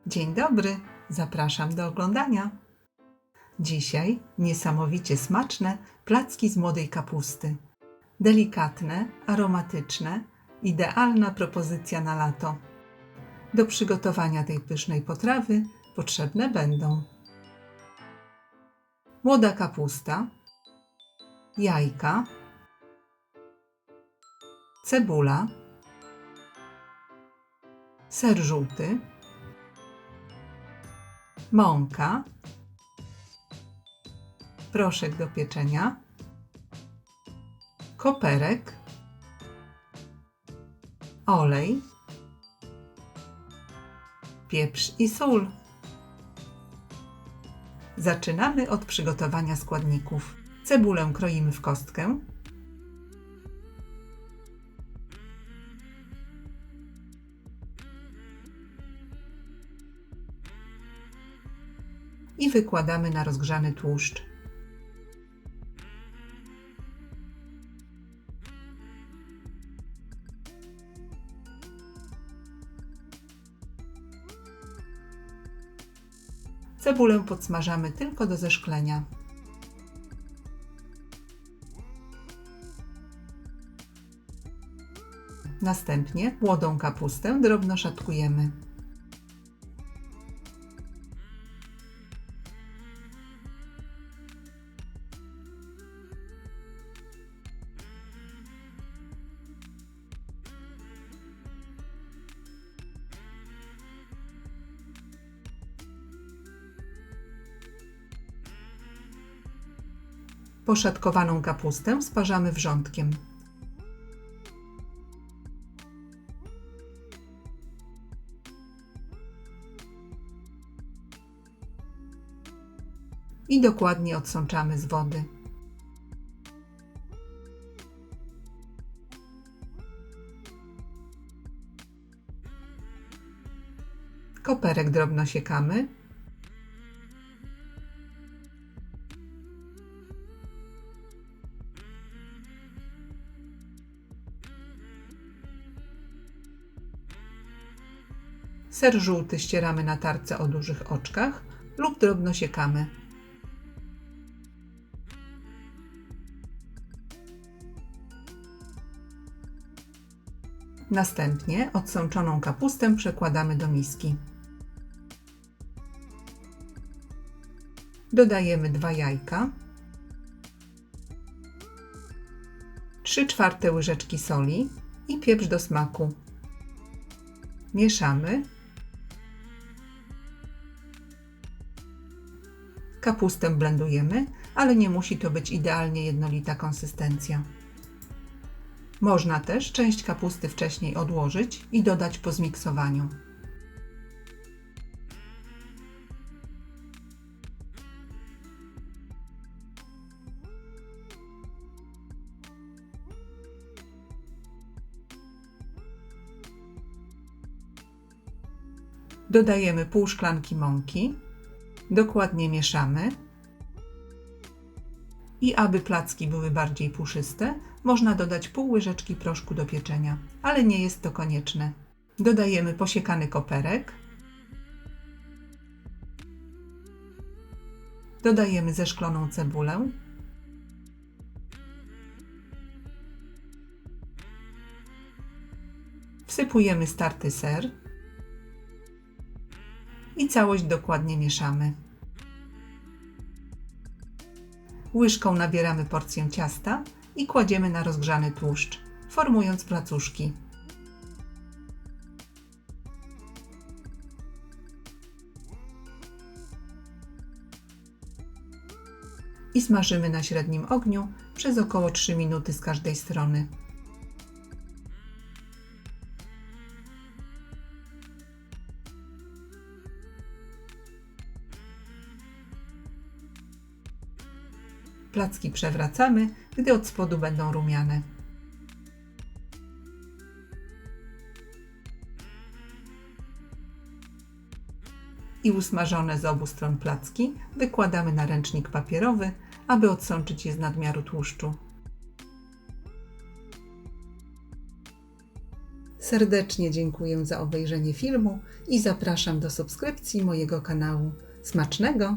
Dzień dobry, zapraszam do oglądania. Dzisiaj niesamowicie smaczne placki z młodej kapusty. Delikatne, aromatyczne, idealna propozycja na lato. Do przygotowania tej pysznej potrawy potrzebne będą młoda kapusta, jajka, cebula, ser żółty, mąka, proszek do pieczenia, koperek, olej, pieprz i sól. Zaczynamy od przygotowania składników. Cebulę kroimy w kostkę. I wykładamy na rozgrzany tłuszcz. Cebulę podsmażamy tylko do zeszklenia. Następnie młodą kapustę drobno szatkujemy. Poszatkowaną kapustę sparzamy wrzątkiem. I dokładnie odsączamy z wody. Koperek drobno siekamy. Ser żółty ścieramy na tarce o dużych oczkach lub drobno siekamy. Następnie odsączoną kapustę przekładamy do miski. Dodajemy 2 jajka, 3/4 łyżeczki soli i pieprz do smaku. Mieszamy. Kapustę blendujemy, ale nie musi to być idealnie jednolita konsystencja. Można też część kapusty wcześniej odłożyć i dodać po zmiksowaniu. Dodajemy pół szklanki mąki, dokładnie mieszamy i aby placki były bardziej puszyste, można dodać pół łyżeczki proszku do pieczenia, ale nie jest to konieczne. Dodajemy posiekany koperek, dodajemy zeszkloną cebulę, wsypujemy starty ser i całość dokładnie mieszamy. Łyżką nabieramy porcję ciasta i kładziemy na rozgrzany tłuszcz, formując placuszki. I smażymy na średnim ogniu przez około 3 minuty z każdej strony. Placki przewracamy, gdy od spodu będą rumiane. I usmażone z obu stron placki wykładamy na ręcznik papierowy, aby odsączyć je z nadmiaru tłuszczu. Serdecznie dziękuję za obejrzenie filmu i zapraszam do subskrypcji mojego kanału. Smacznego!